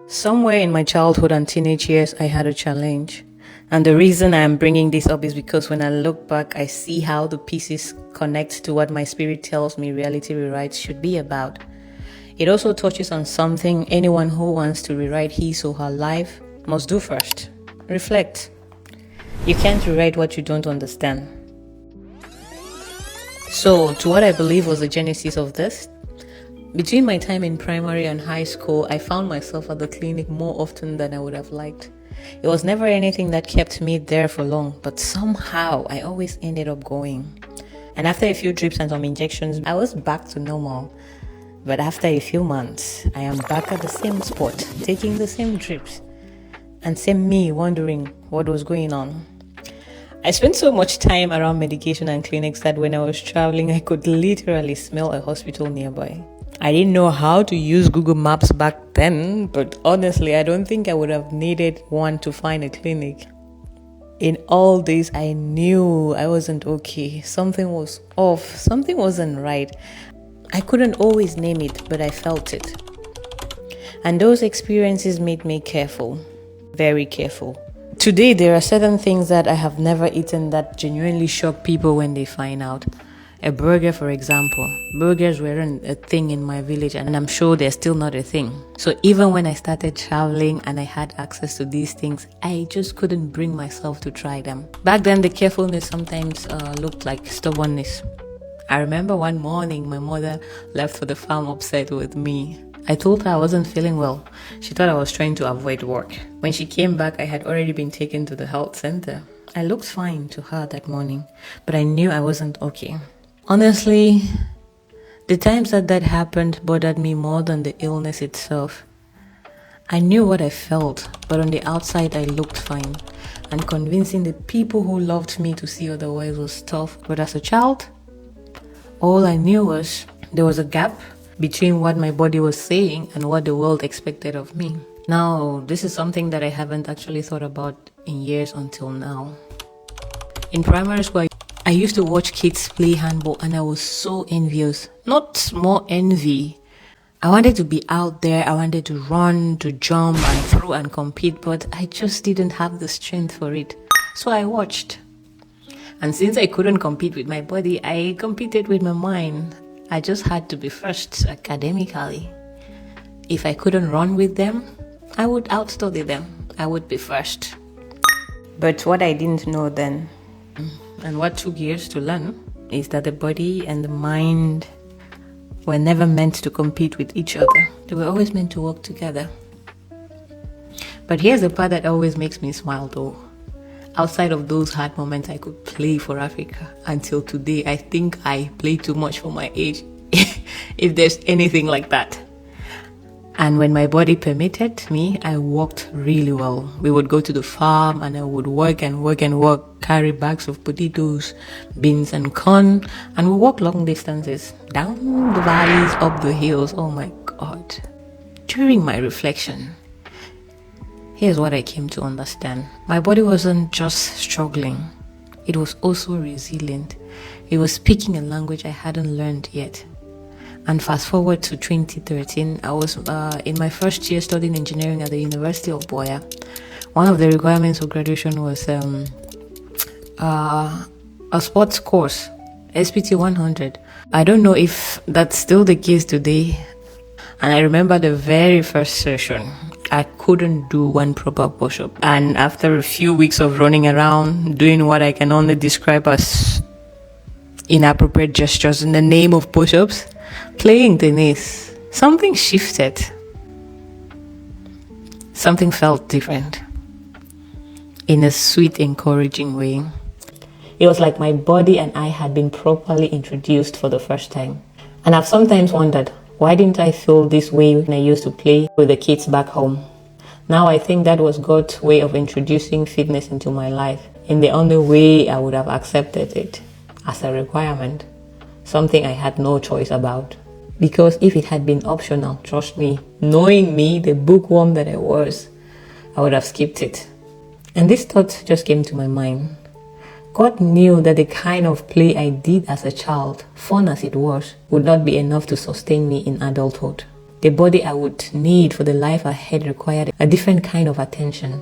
Somewhere in my childhood and teenage years, I had a challenge. And the reason I am bringing this up is because when I look back, I see how the pieces connect to what my spirit tells me reality rewrites should be about. It also touches on something anyone who wants to rewrite his or her life must do first. Reflect. You can't rewrite what you don't understand. So, to what I believe was the genesis of this, between my time in primary and high school, I found myself at the clinic more often than I would have liked. It was never anything that kept me there for long, but somehow I always ended up going. And after a few drips and some injections, I was back to normal. But after a few months, I am back at the same spot, taking the same drips, and same me wondering what was going on. I spent so much time around medication and clinics that when I was traveling, I could literally smell a hospital nearby. I didn't know how to use Google Maps back then, but honestly, I don't think I would have needed one to find a clinic. In all this, I knew I wasn't okay. Something was off. Something wasn't right. I couldn't always name it, but I felt it. And those experiences made me careful, very careful. Today, there are certain things that I have never eaten that genuinely shock people when they find out. A burger, for example. Burgers weren't a thing in my village, and I'm sure they're still not a thing. So even when I started traveling and I had access to these things, I just couldn't bring myself to try them. Back then, the carefulness sometimes looked like stubbornness. I remember one morning, my mother left for the farm upset with me. I told her I wasn't feeling well. She thought I was trying to avoid work. When she came back, I had already been taken to the health center. I looked fine to her that morning, but I knew I wasn't okay. Honestly, the times that happened bothered me more than the illness itself. I knew what I felt, but on the outside I looked fine. And convincing the people who loved me to see otherwise was tough. But as a child, all I knew was there was a gap between what my body was saying and what the world expected of me. Now, this is something that I haven't actually thought about in years until now. In primary school, I used to watch kids play handball and I was so envious. Not small envy. I wanted to be out there. I wanted to run, to jump and throw and compete, but I just didn't have the strength for it. So I watched. And since I couldn't compete with my body, I competed with my mind. I just had to be first academically. If I couldn't run with them, I would outstudy them. I would be first. But what I didn't know then, and what took years to learn, is that the body and the mind were never meant to compete with each other. They were always meant to work together. But here's the part that always makes me smile though. Outside of those hard moments, I could play for Africa. Until today, I think I play too much for my age, if there's anything like that. And when my body permitted me, I worked really well. We would go to the farm and I would work, carry bags of potatoes, beans and corn, and we walk long distances, down the valleys, up the hills. Oh my God. During my reflection, here's what I came to understand. My body wasn't just struggling. It was also resilient. It was speaking a language I hadn't learned yet. And fast forward to 2013, I was in my first year studying engineering at the University of Boya. One of the requirements for graduation was a sports course, SPT 100. I don't know if that's still the case today. And I remember the very first session, I couldn't do one proper push-up. And after a few weeks of running around, doing what I can only describe as inappropriate gestures in the name of push-ups, playing tennis, something shifted. Something felt different in a sweet, encouraging way. It was like my body and I had been properly introduced for the first time. And I've sometimes wondered, why didn't I feel this way when I used to play with the kids back home? Now I think that was God's way of introducing fitness into my life in the only way I would have accepted it, as a requirement, something I had no choice about. Because if it had been optional, trust me, knowing me, the bookworm that I was, I would have skipped it. And this thought just came to my mind. God knew that the kind of play I did as a child, fun as it was, would not be enough to sustain me in adulthood. The body I would need for the life ahead required a different kind of attention.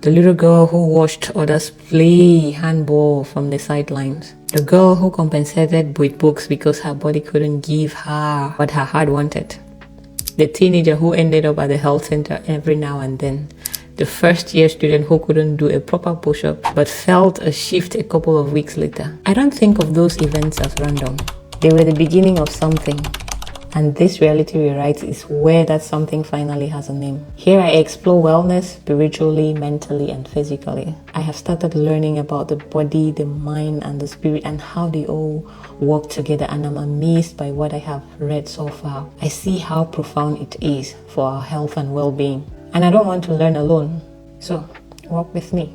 The little girl who watched others play handball from the sidelines. The girl who compensated with books because her body couldn't give her what her heart wanted. The teenager who ended up at the health center every now and then. The first year student who couldn't do a proper push-up but felt a shift a couple of weeks later. I don't think of those events as random. They were the beginning of something. And this reality rewrite is where that something finally has a name. Here I explore wellness spiritually, mentally, and physically. I have started learning about the body, the mind, and the spirit, and how they all work together, and I'm amazed by what I have read so far. I see how profound it is for our health and well-being. And I don't want to learn alone. So, walk with me.